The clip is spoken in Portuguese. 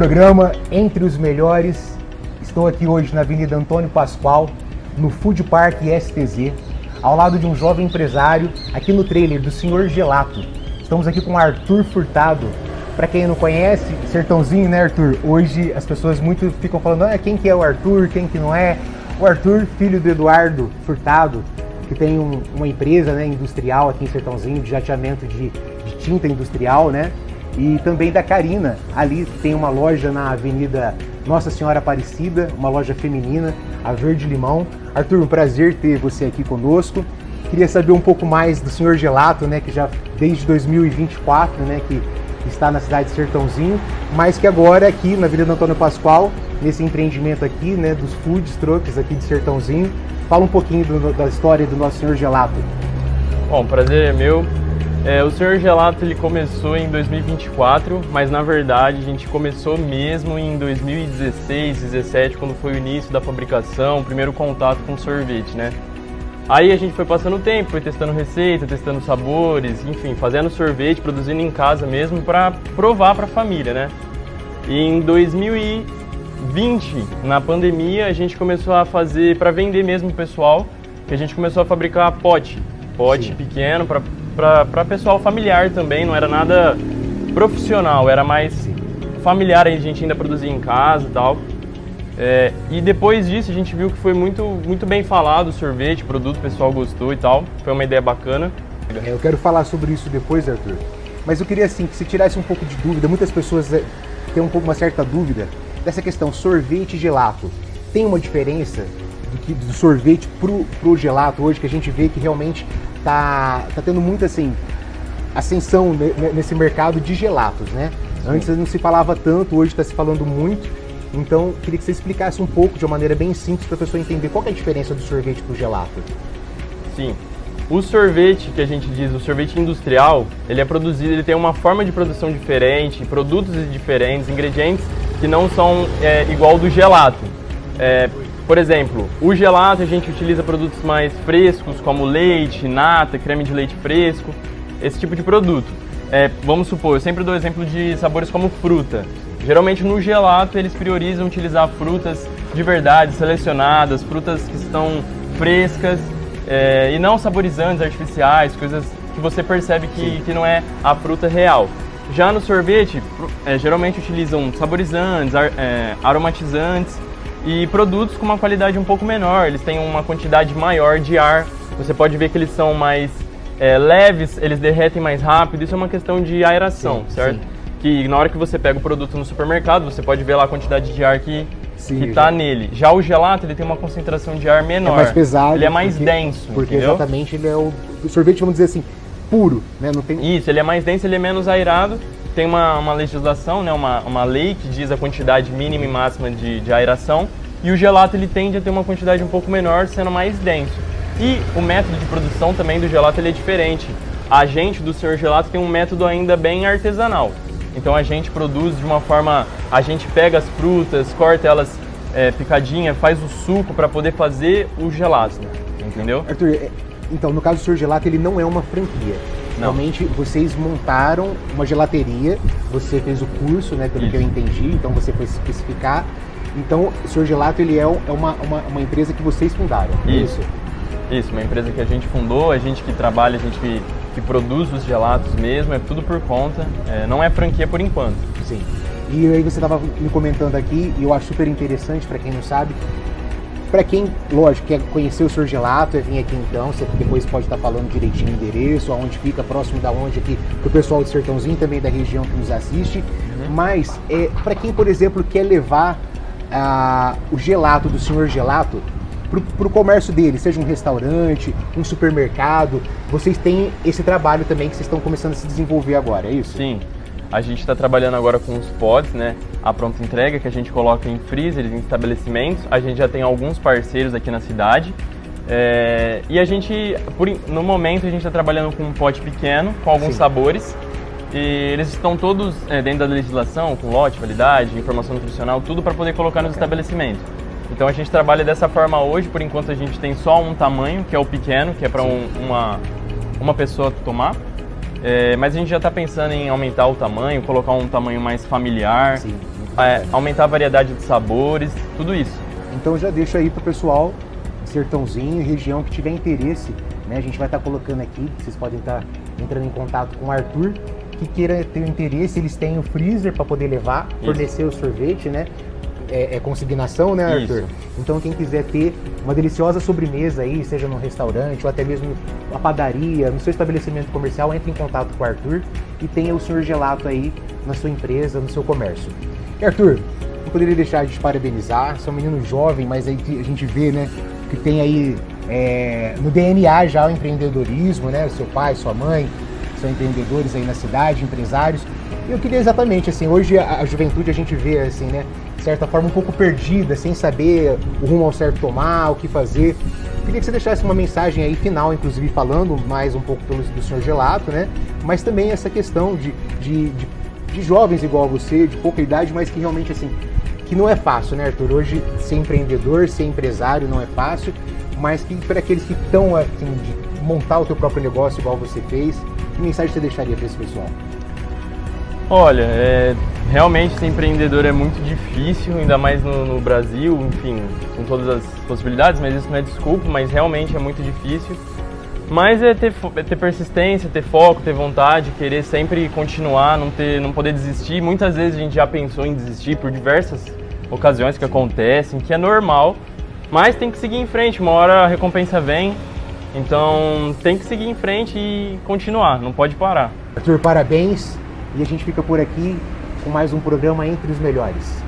programa Entre os Melhores. Estou aqui hoje na Avenida Antônio Pascoal, no Food Park STZ, ao lado de um jovem empresário, aqui no trailer do Senhor Gelato. Estamos aqui com o Arthur Furtado. Para quem não conhece, Sertãozinho, né, Arthur? Hoje as pessoas muito ficam falando, quem que é o Arthur, quem que não é? O Arthur, filho do Eduardo Furtado, que tem uma empresa, né, industrial aqui em Sertãozinho, de jateamento de tinta industrial, né? E também da Karina, ali tem uma loja na Avenida Nossa Senhora Aparecida, uma loja feminina, a Verde Limão. Arthur, um prazer ter você aqui conosco. Queria saber um pouco mais do Senhor Gelato, né, que já desde 2024, né, que está na cidade de Sertãozinho, mas que agora aqui na Avenida Antônio Pascoal, nesse empreendimento aqui, né, dos food trucks aqui de Sertãozinho. Fala um pouquinho da história do nosso Senhor Gelato. Bom, prazer é meu. O Senhor Gelato ele começou em 2024, mas na verdade a gente começou mesmo em 2016, 2017, quando foi o início da fabricação, o primeiro contato com sorvete, né? Aí a gente foi passando o tempo, foi testando receita, testando sabores, enfim, fazendo sorvete, produzindo em casa mesmo para provar para a família, né? E em 2020, na pandemia, a gente começou a fazer para vender mesmo pro pessoal, que a gente começou a fabricar pote Sim. pequeno para pessoal familiar também, não era nada profissional, era mais familiar, a gente ainda produzia em casa e tal. E depois disso a gente viu que foi muito bem falado o sorvete, o produto, o pessoal gostou e tal, foi uma ideia bacana. Eu quero falar sobre isso depois, Arthur, mas eu queria assim que você tirasse um pouco de dúvida. Muitas pessoas têm uma certa dúvida dessa questão sorvete e gelato. Tem uma diferença do sorvete pro gelato hoje, que a gente vê que realmente tá tendo muita assim ascensão nesse mercado de gelatos, né? Antes não se falava tanto, hoje está se falando muito. Então, queria que você explicasse um pouco, de uma maneira bem simples, para a pessoa entender qual que é a diferença do sorvete para o gelato. Sim. O sorvete, que a gente diz, o sorvete industrial, ele é produzido, ele tem uma forma de produção diferente, produtos diferentes, ingredientes que não são igual do gelato. Por exemplo, o gelato a gente utiliza produtos mais frescos, como leite, nata, creme de leite fresco, esse tipo de produto. Vamos supor, eu sempre dou exemplo de sabores como fruta. Geralmente no gelato eles priorizam utilizar frutas de verdade, selecionadas, frutas que estão frescas e não saborizantes artificiais, coisas que você percebe que não é a fruta real. Já no sorvete, geralmente utilizam saborizantes, aromatizantes e produtos com uma qualidade um pouco menor, eles têm uma quantidade maior de ar, você pode ver que eles são mais leves, eles derretem mais rápido, isso é uma questão de aeração, certo? Sim. Que na hora que você pega o produto no supermercado, você pode ver lá a quantidade de ar que está nele. Já o gelato, ele tem uma concentração de ar menor. É mais pesado. Ele é mais denso, porque entendeu? Exatamente, ele é o sorvete, vamos dizer assim, puro, né? Não tem... Isso, ele é mais denso, ele é menos aerado. Tem uma legislação, né? uma lei que diz a quantidade mínima e máxima de aeração. E o gelato, ele tende a ter uma quantidade um pouco menor, sendo mais denso. E o método de produção também do gelato, ele é diferente. A gente do Senhor Gelato tem um método ainda bem artesanal. Então a gente produz de uma forma, a gente pega as frutas, corta elas picadinha, faz o suco para poder fazer o gelato, entendeu? Arthur, então no caso do Senhor Gelato, ele não é uma franquia. Não. Realmente vocês montaram uma gelateria, você fez o curso, né, pelo que eu entendi, então você foi se especificar. Então o Senhor Gelato, ele é uma empresa que vocês fundaram, Isso, uma empresa que a gente fundou, a gente que trabalha, a gente que produz os gelatos mesmo, é tudo por conta, não é franquia por enquanto. Sim. E aí você estava me comentando aqui, e eu acho super interessante para quem não sabe, para quem, lógico, quer conhecer o Senhor Gelato, vir aqui então, você depois pode estar falando direitinho o endereço, aonde fica, próximo da onde aqui, pro pessoal de Sertãozinho, também da região que nos assiste, mas para quem, por exemplo, quer levar o gelato do Senhor Gelato para o comércio dele, seja um restaurante, um supermercado, vocês têm esse trabalho também que vocês estão começando a se desenvolver agora, é isso? Sim, a gente está trabalhando agora com os pods, né? A pronta entrega que a gente coloca em freezers, em estabelecimentos. A gente já tem alguns parceiros aqui na cidade. E a gente, no momento, a gente está trabalhando com um pote pequeno, com alguns sabores. E eles estão todos dentro da legislação, com lote, validade, informação nutricional, tudo para poder colocar nos estabelecimentos. Então a gente trabalha dessa forma hoje, por enquanto a gente tem só um tamanho, que é o pequeno, que é para uma pessoa tomar. Mas a gente já está pensando em aumentar o tamanho, colocar um tamanho mais familiar. Sim. aumentar a variedade de sabores, tudo isso. Então já deixa aí pro pessoal de Sertãozinho e região que tiver interesse, né? A gente vai estar colocando aqui, vocês podem estar entrando em contato com o Arthur, que queira ter interesse, eles têm o freezer para poder levar, fornecer o sorvete, né? É consignação, né, Arthur? Isso. Então quem quiser ter uma deliciosa sobremesa aí, seja num restaurante ou até mesmo uma padaria, no seu estabelecimento comercial, entre em contato com o Arthur e tenha o Senhor Gelato aí na sua empresa, no seu comércio. E Arthur, não poderia deixar de te parabenizar, você é um menino jovem, mas aí a gente vê, né, que tem aí no DNA já o empreendedorismo, né? Seu pai, sua mãe são empreendedores aí na cidade, empresários. E eu queria exatamente, assim, hoje a juventude a gente vê, assim, né, de certa forma um pouco perdida, sem saber o rumo ao certo tomar, o que fazer. Eu queria que você deixasse uma mensagem aí final, inclusive falando mais um pouco do Senhor Gelato, né? Mas também essa questão de jovens igual a você, de pouca idade, mas que realmente, assim, que não é fácil, né, Arthur? Hoje, ser empreendedor, ser empresário não é fácil, mas que para aqueles que estão, assim, de montar o teu próprio negócio igual você fez, que mensagem você deixaria para esse pessoal? Olha, realmente ser empreendedor é muito difícil, ainda mais no Brasil, enfim, com todas as possibilidades, mas isso não é desculpa, mas realmente é muito difícil. Mas é ter persistência, ter foco, ter vontade, querer sempre continuar, não poder desistir. Muitas vezes a gente já pensou em desistir por diversas ocasiões que acontecem, que é normal, mas tem que seguir em frente, uma hora a recompensa vem, então tem que seguir em frente e continuar, não pode parar. Arthur, parabéns, e a gente fica por aqui com mais um programa Entre os Melhores.